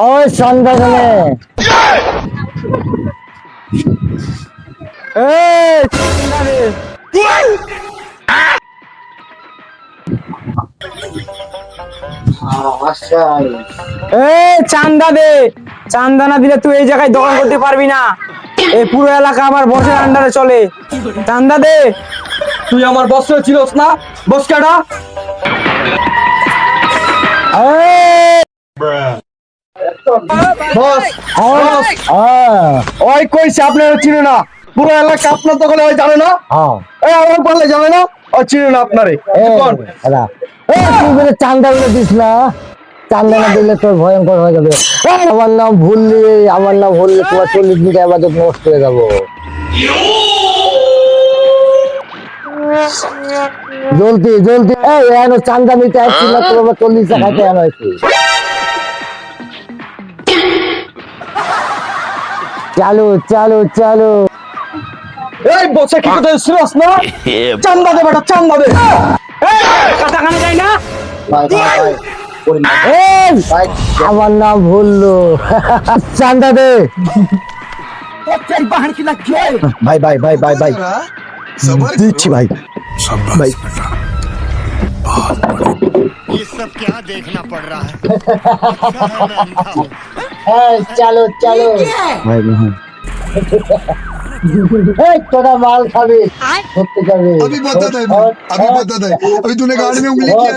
ওই সন্ধ্যাবেলে চান্দা দে, চান্দা না দিলে তুই এই জায়গায় দোকান করতে পারবি না। এই পুরো এলাকা আমার বসের আন্ডারে চলে। চান্দা দে। তুই আমার বস ছিলস না? বস কেডা? বস ওই কইছে আপনারা চিনে না, পুরো এলাকা আপনার দখলে ওই জানে না। এই আমার বললে জানে না, ও চিনে না আপনারে। তুই চান্দা গুলো দিস না, চান্দা না দিলে তোর ভয়ঙ্কর হয়ে যাবে। আমার নাম ভুললি তোমার 40 মিনিট আবাদত নষ্ট হয়ে যাবো। জলদি জলদি চান্দা নিতে আসছিল, তোর 40 টাকাতে আনা হয়েছে। চালু চালু চালু। এই বসে কি কথা শুনছ না? চান্দা দে বেটা, চান্দা দে। কথা কানে যায় না। আমার নাম ভুললো, চান্দা দে। ভাই ভাই ভাই ভাই ভাই দিচ্ছি ভাই। भाई ये सब क्या देखना पड़ रहा है? चलो चलो भाई थोड़ा माल खाबी। अभी बता दे, अभी तूने गाड़ी में उंगली किया।